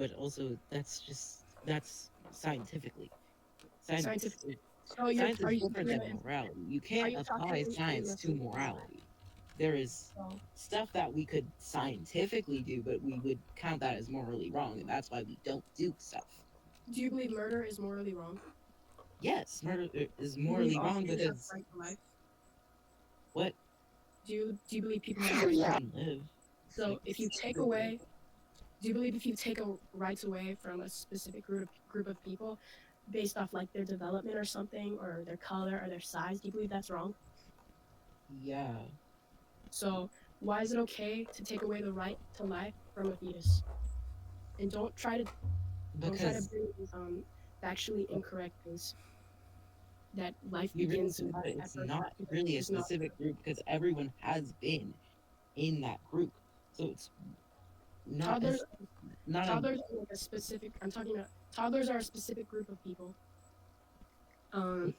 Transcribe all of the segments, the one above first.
but also that's scientifically. Science Scientific. So science are is you different than talking? morality. You Are can't you apply talking in science to reference? morality. There is So, stuff that we could scientifically do, but we would count that as morally wrong, and that's why we don't do stuff. do you believe murder is morally wrong? Yes, murder is Do you believe morally all wrong humans have the because right to life? what Do you believe people have the right to life? can live. It's So like if you take away, do you believe if you take a rights away from a specific group of people based off like their development or something or their color or their size, do you believe that's wrong? yeah, So why is it okay to take away the right to life from a fetus? And don't try to because bring factually incorrect things that life you really begins think about it, at it's birth. not Because really a it's not. specific group because everyone has been in that group, so it's not Toddlers as not a toddlers are like a specific. I'm talking about toddlers are a specific group of people. Um,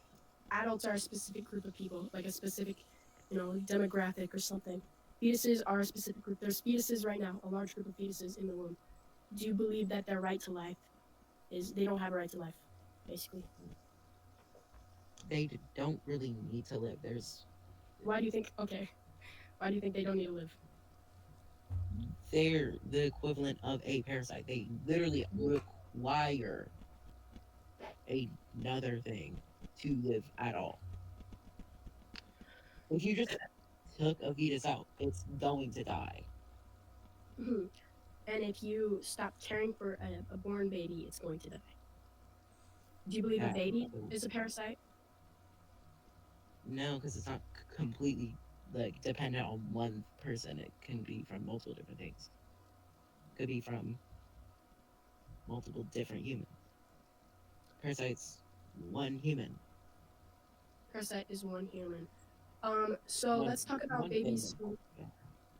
Adults are a specific group of people, like a specific, demographic or something. Fetuses are a specific group. There's fetuses right now, a large group of fetuses in the womb. Do you believe that their right to life is they don't have a right to life, basically? they don't really need to live. There's Why do you think? Okay, why do you think they don't need to live? they're the equivalent of a parasite. They literally require another thing to live at all. If you just took a fetus out, it's going to die. Mhm. And if you stop caring for a born baby, it's going to die. Do you believe a Yeah. baby is a parasite? No, because it's not completely like dependent on one person. It can be from multiple different things. Could be from multiple different humans. Parasites, one human, Parasite is one human. So one let's talk about one babies. thing. Yeah.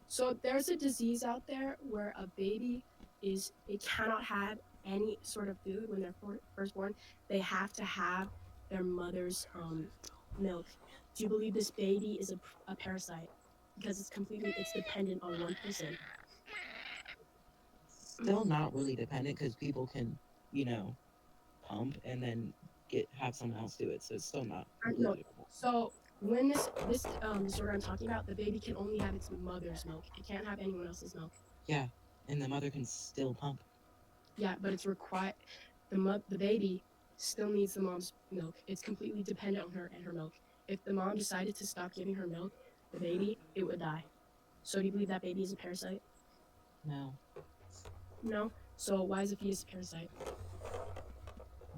So there's a disease out there where a baby it cannot have any sort of food when they're first born. They have to have their mother's milk. Do you believe this baby is a parasite because it's dependent on one person? Still not really dependent because people can, you know, pump and then get have someone else do it. So it's still not No. completely dependent. So when this disorder I'm talking about, the baby can only have its mother's milk. It can't have anyone else's milk. Yeah, and the mother can still pump. Yeah, but it's required. The baby still needs the mom's milk. It's completely dependent on her and her milk. If the mom decided to stop giving her milk, the baby it would die. So do you believe that baby is a parasite? No, No. So why is a fetus a parasite?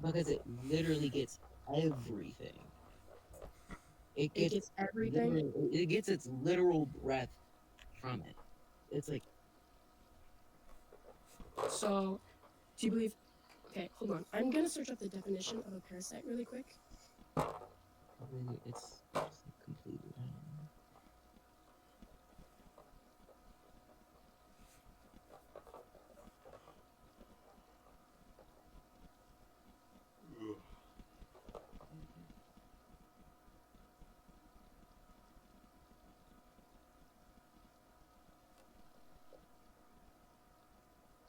because it literally gets everything. It It gets gets everything. literally it gets its literal breath from it. It's like So do you believe? Okay, hold on. I'm gonna search up the definition of a parasite really quick. really it's like completely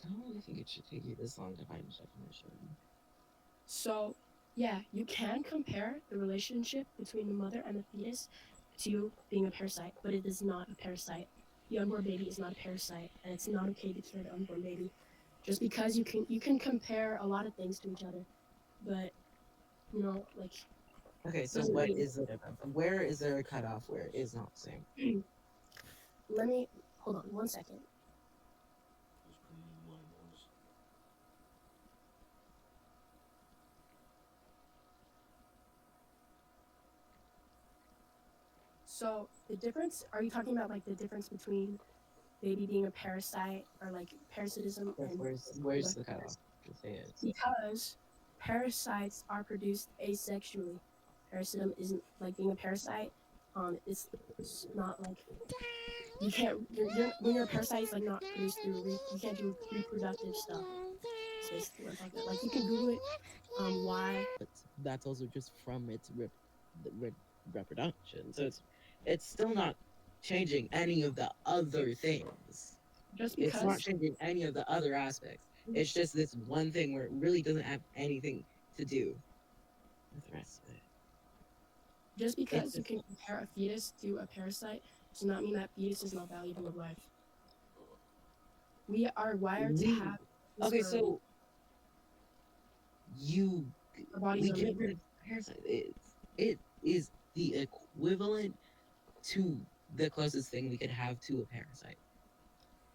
I don't really think it should take you this long to find a definition. So yeah, you can compare the relationship between the mother and the fetus to being a parasite, but it is not a parasite. The unborn baby is not a parasite, and it's not okay to kill the unborn baby. Just because you can compare a lot of things to each other, but like Okay, so doesn't what mean. is the difference? Where is there a cutoff where it is not the same? Let me hold on 1 second. So the difference? Are you talking about like the difference between baby being a parasite or like parasitism Yes, and where's the cutoff? Just say it. because parasites are produced asexually. Parasitism isn't like being a parasite. It's not like you can't. When you're a parasite, it's like not produced through. You can't do reproductive stuff. It's basically what I'm talking about. Like you can Google it. Why? But that's also just from its reproduction. So it's still not changing any of the other things. Just It's not because changing any of the other aspects. It's just this one thing where it really doesn't have anything to do with the rest of it. Just It's because you just, can compare a fetus to a parasite does not mean that fetus is not valuable of life. We are wired to have this okay, for so you our bodies we are get made. rid of parasite. It is the equivalent to the closest thing we could have to a parasite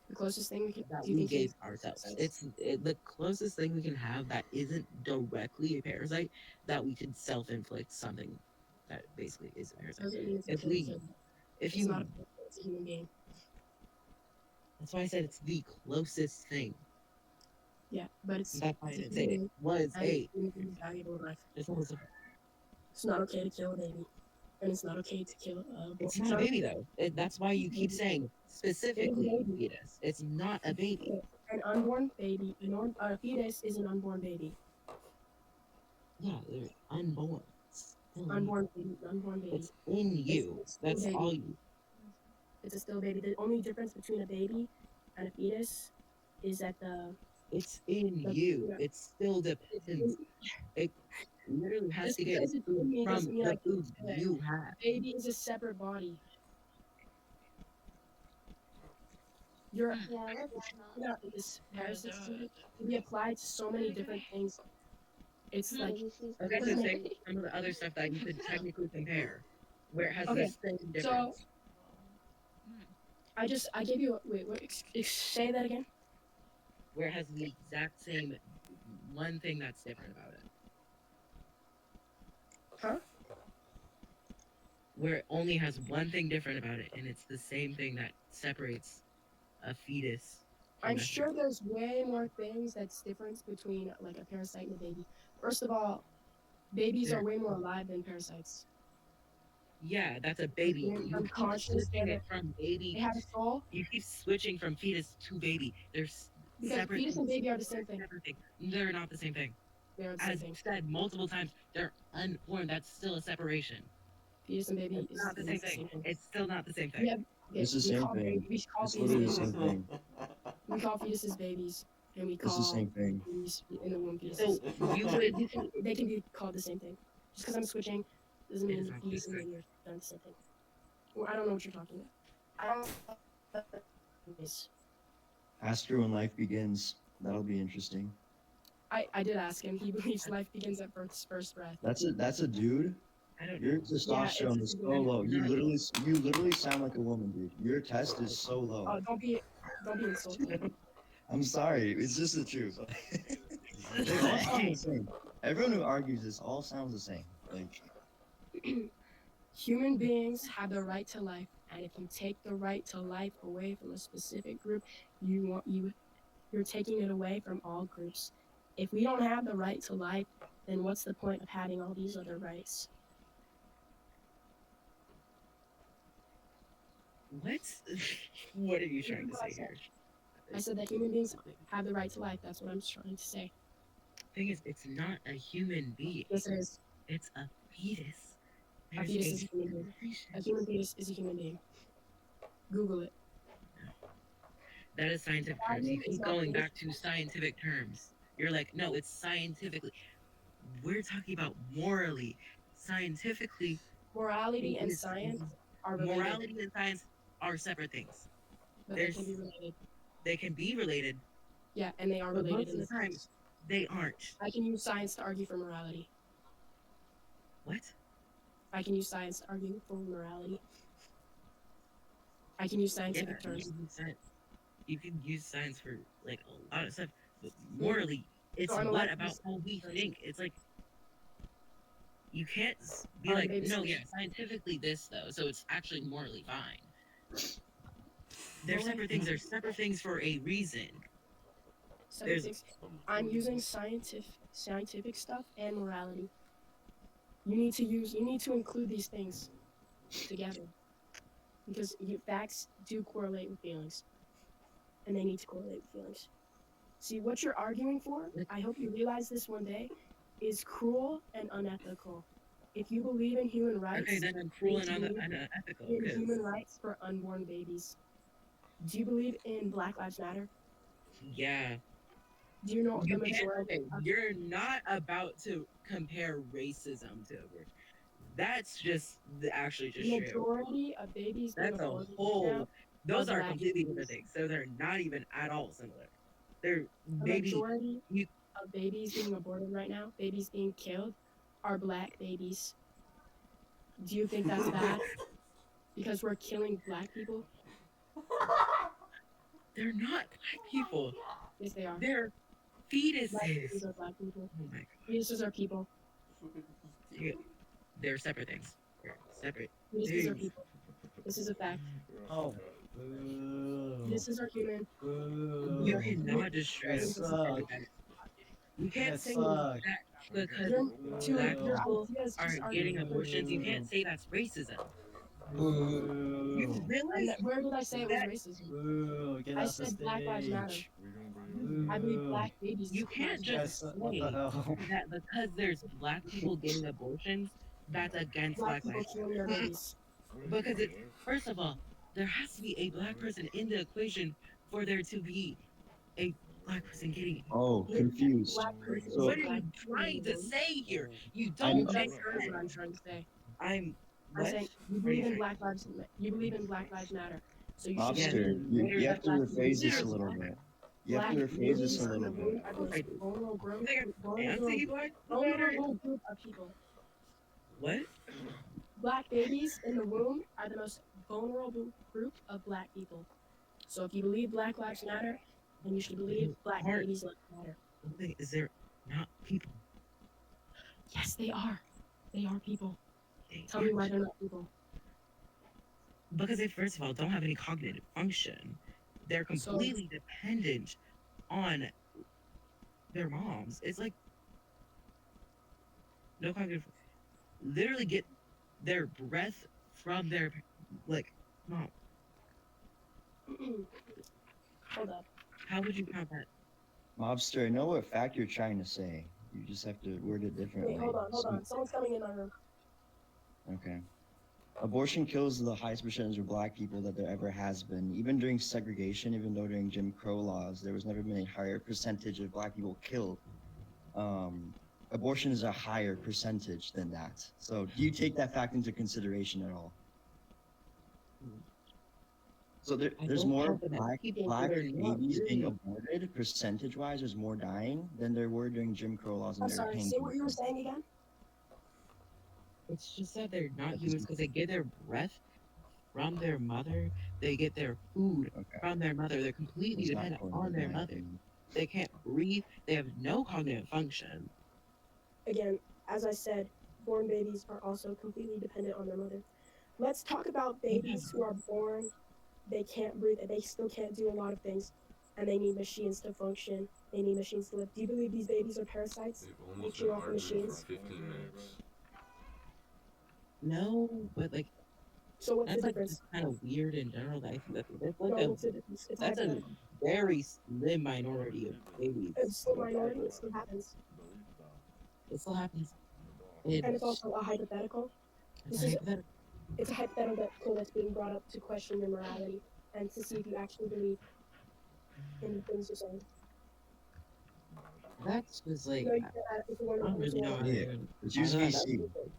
The closest thing we can that do you we think gave is ourselves. parasites? The closest thing we can have that isn't directly a parasite that we could self-inflict something that basically is a parasite. Doesn't mean it's If okay to we, kill. if It's not a you, parasite, it's a human being. that's why I said it's the closest thing. Yeah, but it's That's why I a didn't say human it being was and a. human being is valuable in life. It's almost different. It's not okay to kill a baby. And it's not okay to kill It's it's not a not baby okay though. That's why you to keep baby. saying It is a specifically baby. fetus. It's not a baby. An unborn baby, a fetus is an unborn baby. Yeah, they're unborn. Still in you. Unborn baby, unborn baby. It's in you. It's still a That's baby. all you. It's a still baby. The only difference between a baby and a fetus is that It's in the you. It still it's depends. It literally has just to get because its it's food in me doesn't from mean the I can food kill it. you have. A baby is a separate body. You're not this parasite can be applied to so many different things. It's like Okay, so doesn't make say some of the other stuff that you could technically compare, where it has the okay. same So difference. I gave you wait say that again. Where it has the exact same one thing that's different about it. Huh? Where it only has one thing different about it, and it's the same thing that separates a fetus from I'm a sure there's way more things that's difference between like a parasite and a baby. First of all, babies are there. way more alive than parasites. Yeah, that's a baby. They're You keep unconscious. switching it from They baby. have a soul You keep switching from fetus to baby. There's because separate fetus and things. baby are the same thing. Separate things. They're not the same thing. They are the same As you thing. said multiple times, they're unborn. That's still a separation. Fetus and baby It's not the same is the thing. same thing. It's still not the same We thing. have okay. It's the We same call baby. thing. We call It's fetus literally the babies. same thing. We call fetuses babies, and we It's the call same thing. babies in the womb So fetuses. you would. They can be called the same thing. Just because I'm switching doesn't It mean is not the fetus same and thing. baby are done the same thing. Well, I don't know what you're talking about. I don't know. Anyways, Ask her when life begins. That'll be interesting. I did ask him. He believes life begins at first breath. That's a dude. I don't Your know. testosterone is so low. You literally sound like a woman, dude. Your test is so low. Oh, don't be insulting. I'm sorry. It's just the truth. They all sound the same. Everyone who argues this all sounds the same. Like Human beings have the right to life, and if you take the right to life away from a specific group, you're taking it away from all groups. If we don't have the right to life, then what's the point of having all these other rights? What? What are you trying to say here? I said that human beings have the right to life. That's what I'm trying to say. Thing is, it's not a human being. Yes, it is. It's a fetus. A fetus is a human being. A human fetus is a human being. Google it. That is scientific terms. You keep going back to scientific terms. You're like, no, it's scientifically. We're talking about morally. Scientifically, Morality and science are related. morality and science are separate things. But they can be related. They can be related. Yeah, and they are but related most of the time, they aren't. I can use science to argue for morality. What? I can use science to argue for morality. I can use scientific terms. You can use science for like a lot of stuff, but morally, it's So what about how we think. It's like you can't be like, no, yeah, scientifically this though, so it's actually morally fine. They're separate things. They're separate things for a reason. I'm using scientific stuff and morality. You need to include these things together because facts do correlate with feelings, and they need to correlate with feelings. See, what you're arguing for, I hope you realize this one day, is cruel and unethical. If you believe in human rights, okay, then I'm cruel and unethical. In human rights for unborn babies. Do you believe in Black Lives Matter? Yeah. Do you know the You can't. majority? Okay, you're not about to compare racism to a word. That's just actually The just straight up. majority of babies being That's a aborted right now whole. are Those are black completely different babies. things. So they're not even at all similar. They're The maybe majority you. of babies being aborted right now, babies being killed, are black babies. Do you think that's bad? Because we're killing black people? They're not black people. Yes, they are. They're Black fetuses. babies are black people. Oh my Fetuses are people. god. They're separate things. They're separate Fetuses are things. people. This is a fact. Oh. Boo. Fetuses are human. You Boo. cannot just straight That up say sucks. that. You can't That say sucks. that because Your, black your Boo. people ideas are just are getting abortions. You Boo. can't say that's racism. You Boo. realize where did I say it was that racism? Boo. Get I off the said Black Lives Matter. stage. I believe Boo. black babies you can't matter. just What the say hell? that because there's black people getting abortions, that's against Black Black people Lives killing their Matter. babies. Because it's first of all, there has to be a black person in the equation for there to be a black person getting Oh, If confused. black person So what is are black you people in trying the to womb, say here? You I don't you make just heard what I'm sense. trying to say. I'm I'm what? saying you What are you believe in trying? Black lives matter. So you should Yes, Mobster, believe you literally, have that to black rephrase babies this are a literally. little black. bit. You have to Black rephrase this a babies in little the bit. womb are the most I can't say Black Lives Matter. vulnerable group of people. What? Black babies in the womb are the most vulnerable group of black people. So if you believe Black Lives Matter, then you should believe black Aren't babies matter. is there not people? Yes, they are. They are people. They Tell me why aren't. they're not people. Because they first of all don't have any cognitive function. They're So completely dependent on their moms. It's like no cognitive literally get their breath from their like mom. hold up. How would you count that? Mobster, I know what fact you're trying to say. You just have to word it differently. Wait, hold on. Someone's coming in my room. Okay. Abortion kills the highest percentage of black people that there ever has been. Even during segregation, even though during Jim Crow laws, there was never been a higher percentage of black people killed. Abortion is a higher percentage than that. So do you take that fact into consideration at all? So I there's don't more count them as people, so black they're not babies being really. aborted percentage wise. There's more dying than there were during Jim Crow laws, and I'm they were sorry. paying Say for what you were it. saying again. It's just that they're not That's just- humans because they get their breath from their mother. They get their food Okay, from their mother. They're completely it's not dependent going on in their my mother. opinion. They can't breathe. They have no cognitive function. Again, as I said, born babies are also completely dependent on their mother. Let's talk about babies who are born. They can't breathe. They still can't do a lot of things, and they need machines to function. They need machines to live. Do you believe these babies are parasites They've almost leeching been off the arguing for machines? 15 minutes. No, but like So what's the that's like just difference? kind of weird in general. That I think that's like No, a what's the difference? It's that's a hypothetical. very slim minority of babies. It's still minority. It still happens, It still happens. and it's It's also a hypothetical. it's This a is hypothetical. it's a hypothetical that's being brought up to question your morality and to see if you actually believe in the things you're saying. That's just like No, you get that if you want I to don't really understand. know how to Yeah, even. it's I use don't know. That's VC. just, like,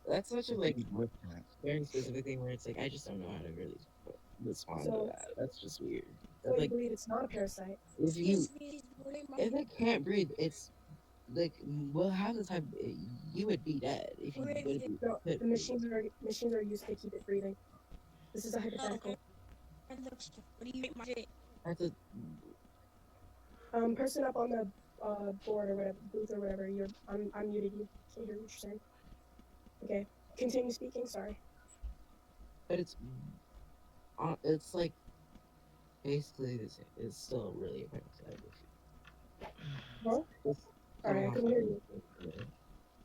that's such a like With that. very specific thing where it's like I just don't know how to really respond to So, that. That's just weird. so That's you like believe it's not a parasite. if you if it can't breathe, it's like well half the time you would be dead if you but if you No, could the breathe. machines are used to keep it breathing. This is a hypothetical. That's a Person up on the board or whatever, booth or whatever. I muted you. Can't hear what you're saying. Okay, continue speaking. Sorry. but it's like basically the same. It's still really a parasite. Well, It's all right, I couldn't hear you.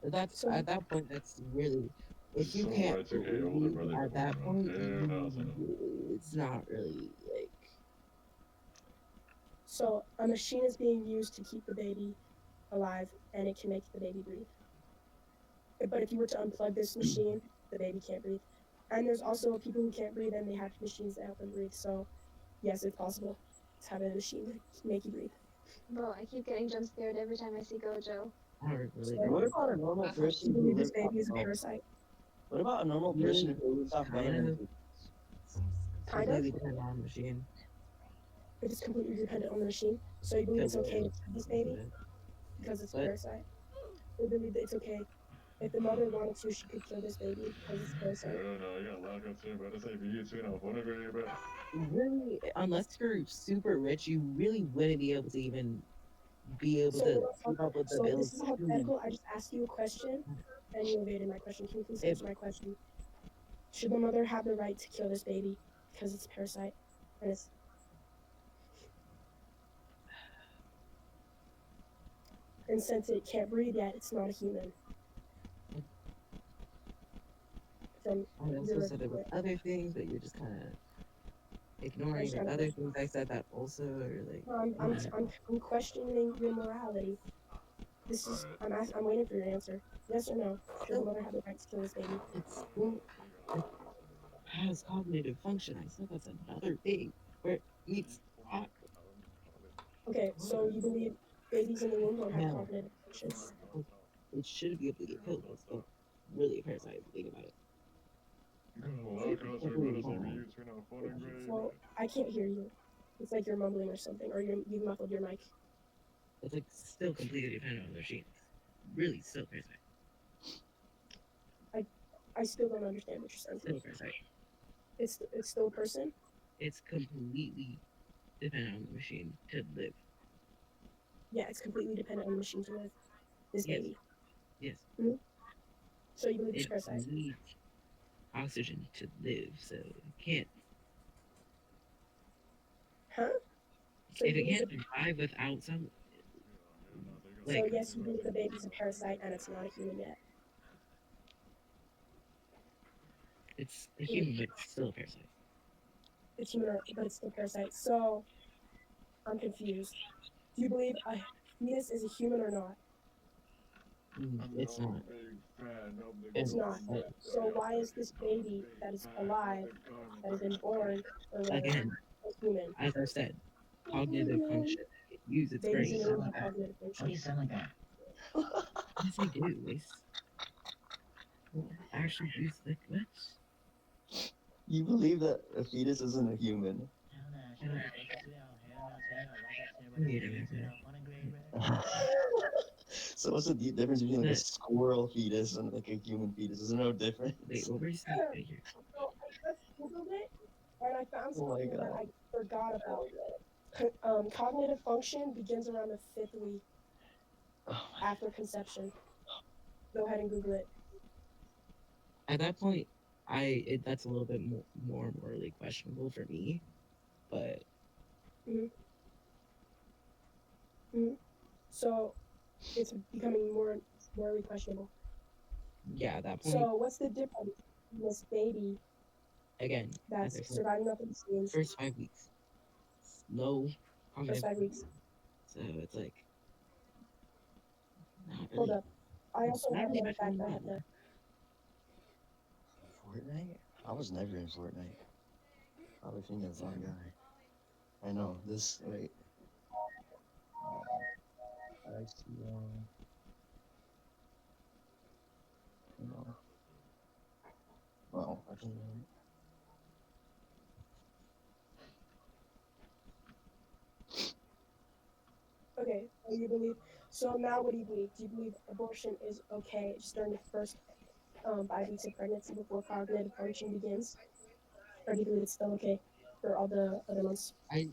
But that's So, at that point. That's really if you So can't it's okay, older breathe brother at that coming point, around. Yeah, how's it? it's not really like so a machine is being used to keep the baby alive, and it can make the baby breathe. But if you were to unplug this machine, the baby can't breathe. And there's also people who can't breathe, and they have machines that help them breathe. So, yes, it's possible to have a machine to make you breathe. Bro, I keep getting jump scared every time I see Gojo. I don't really So, What know. about a normal do you person who believe this lives off? baby is a Oh, parasite? what about a normal person Really, who lives off kind melanin? of Kind of. completely dependent on the machine. It is completely dependent on the machine. So you believe To it's okay to live. kill this That's what baby it is. because it's a But parasite? Or believe that it's okay if the mother wanted to, she could kill this baby because it's a parasite. really, unless you're super rich, you really wouldn't be able to even be able So to keep up with the so this bills. is a hypothetical. I just asked you a question, and you evaded my question. Can you please If answer my question? Should the mother have the right to kill this baby because it's a parasite, and it's and since it can't breathe yet, it's not a human. From I also zero said to there was quit. other things, but you're just kind of I'm ignoring just the trying to other question. things I said that also are like. No, I'm questioning your morality. This is I'm waiting for your answer. Yes or no? Should the Still, mother have the right to kill this baby? it's still it has cognitive function. I said that's another thing where it needs to Okay, so you believe babies in the womb don't have no, cognitive function? it's it should be able to get killed. It's still really a parasite if you think about it. It's completely fine. So I can't hear you. It's like you're mumbling or something, or you've muffled your mic. It's like still completely dependent on the machine. Really, still a parasite. I still don't understand what you're saying to Still a me. parasite. It's still a person. It's completely dependent on the machine to live. Yeah, it's completely dependent on the machine to live. This Yes, baby. yes. hmm So you believe it's It a parasite? needs oxygen to live, so it can't. Huh? So If you it believe can't the survive without some, so like, yes, you believe the baby's a parasite and it's not a human yet. it's a Mhm. human, but it's still a parasite. It's human, but it's still a parasite. So I'm confused. Do you believe a fetus is a human or not? It's not. It's And not. So why is this baby that is alive, that has been born or whatever, again, a human? as I said, cognitive function. It use its Babies brain. in the womb have cognitive Why you function. sound like that? Yes, they do. Actually use the what? You believe that a fetus isn't a human? I don't. Wait a minute. So what's the difference between like a But squirrel fetus and like a human fetus? Is there no difference? wait, what were you saying right here? So I just googled it and I found Oh my something that god. I forgot about. Cognitive function begins around the 5th week Oh my. after conception. Go ahead and Google it. At that point, that's a little bit more morally questionable for me. But hmm hmm So it's becoming more morally questionable. yeah, at that point, So what's the difference in this baby again, as that's I said, surviving off of the machines first 5 weeks, low first cognitive, 5 weeks? so it's like not Hold really, up. I also not have really another much fact going I on have to. there. Fortnite? I was never in Fortnite. Probably think that's the wrong guy. I know. This wait. I see no. Well, I can Okay, so you believe. So now, what do you believe? Do you believe abortion is okay just during the first 5 weeks of pregnancy before cognitive function begins, or do you believe it's still okay for all the other months? I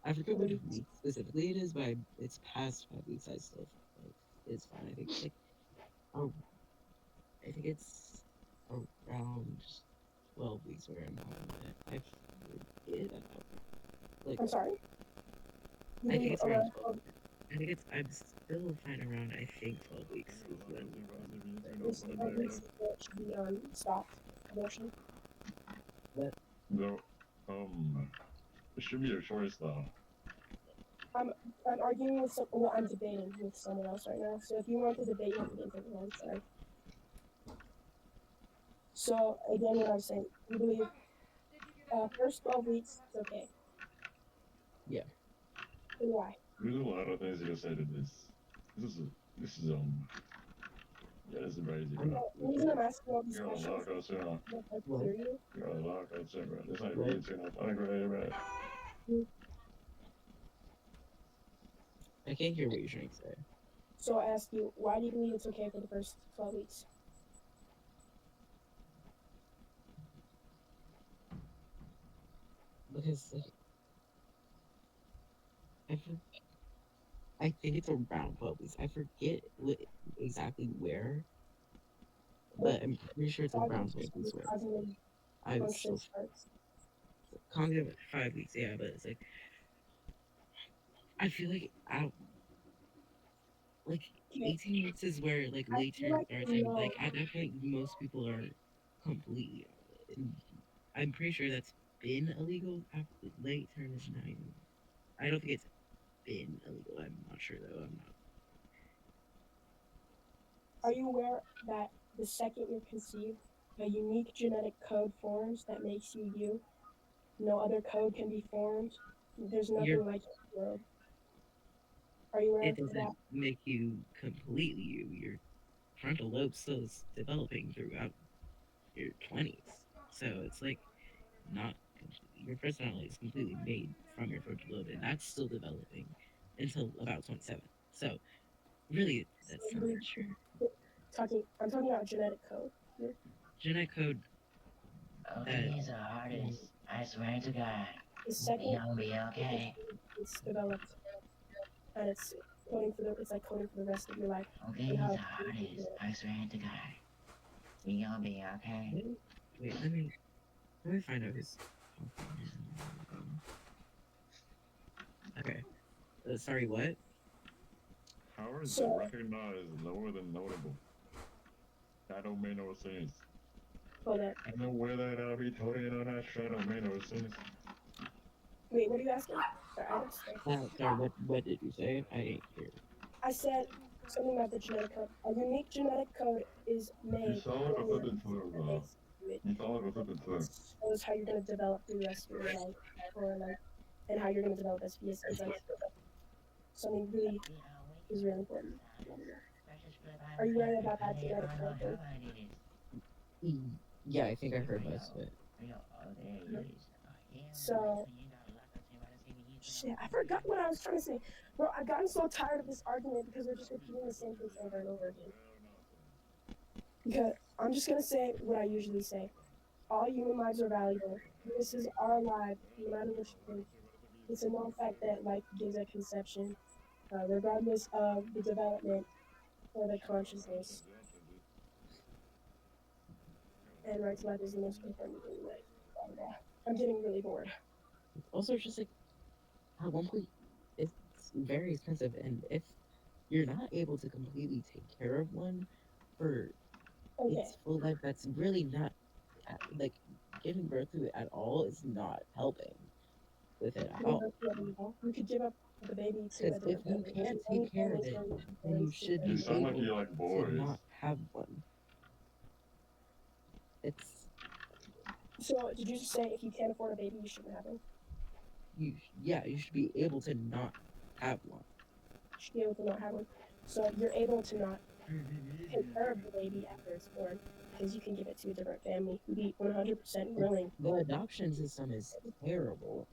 I forget what Believe. week specifically it is, but it's past 5 weeks. I still like it's fine. I think it's like oh, I think it's around 12 weeks where I'm having it. I forget. Like I'm sorry. You I think believe it's around around 12. I think it's I'm still fine around. I think 12 weeks is when this 5 weeks that should be stopped abortion. but No, it should be a choice though. I'm I'm arguing with some. Well, I'm debating with someone else right now. So if you want to debate, you have to get into the line. Sorry. So again, what I was saying, you believe first 12 weeks it's okay. yeah, And why? There's a lot of things you can say to this. This is yeah, this is crazy, bro. The reason I'm asking all these You're on questions lock, Sarah. is to What? clear you. You're on lock, Sarah. This ain't What? being too much. I agree, bro. I can't hear what you're trying to say. So I ask you, why do you believe it's okay for the first 12 weeks? Because like, I think it's around 12 weeks. I forget exactly where, but I'm pretty sure it's around 12 weeks. Where Cognitive I was function still starts. cognitive 5 weeks, yeah, but it's like I feel like like 18 weeks is where like I late feel term like starts, you and know. like at that point most people are completely out of it. And I'm pretty sure that's been illegal. After late term is not even. I don't think it's been illegal. I'm not sure though. I'm not. Are you aware that the second you're conceived, a unique genetic code forms that makes you you? No other code can be formed. There's You're. nothing like it in the world. Are you aware It of that? doesn't make you completely you. Your frontal lobe still is developing throughout your 20s, so it's like not your personality is completely made from your frontal lobe, and that's still developing until about 27. So really, that's not Really true. I'm talking about genetic code. Genetic code Okay, that he's the hardest. I swear to God. The second You'll be okay. it's developed, and it's like coding for the rest of your life. Okay, And he's how the hardest. I swear to God. You'll be okay. wait, let me find out who's talking. Okay. Sorry, what? How is So- it recognized lower than notable? That don't make no sense. hold up. I know where that retarded on that shit don't make no sense. Wait, what are you asking? Sorry, I missed it. Sorry, what did you say? I didn't hear. I said something about the genetic code. A unique genetic code is You made. saw it or something to that bro. makes you it. You saw it or something to It shows how you're gonna develop through the rest of your life, or like, and how you're gonna develop as fetus is like something really is really important. Are you worried about that genetic code thing? Yeah, I think I heard most of it. So, shit, I forgot what I was trying to say. Bro, I've gotten so tired of this argument because we're just repeating the same things over and over again. Because I'm just gonna say what I usually say. All human lives are valuable. This is our life, no matter which one. It's a known fact that life begins at conception, regardless of the development or the consciousness. And right to life is the most important thing in life. I'm getting really bored. Also, just like at one point, it's very expensive, and if you're not able to completely take care of one for Okay. its full life, that's really not like giving birth to it at all is not helping with it at all. You could give up the baby to a Because if different you family. can't take care of it, then you should You be sound like able you like to boys. not have one. It's So, did you just say if you can't afford a baby, you shouldn't have one? yeah, you should be able to not have one. You should be able to not have one. So, you're able to not take care of the baby after it's born because you can give it to a different family who'd be 100% willing. The adoption system is terrible.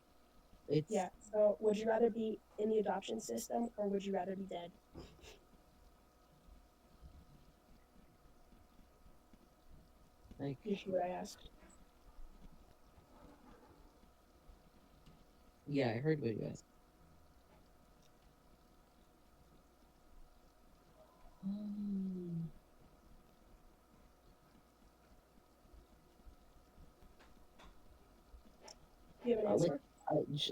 It's Yeah. So, would you rather be in the adoption system or would you rather be dead? like You hear what I asked? yeah, I heard what you asked. Do you have an answer?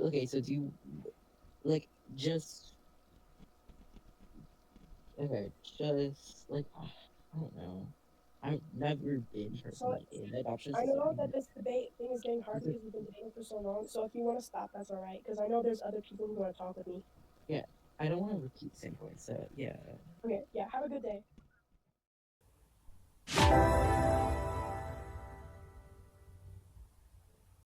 Okay, so do you like just okay, just like I don't know. I've never been personally in the adoption I system. know that this debate thing is getting hard because we've been debating for so long. So, if you want to stop, that's all right. Because I know there's other people who want to talk with me. Yeah, I don't want to repeat the same point. So yeah. Okay. Yeah. Have a good day.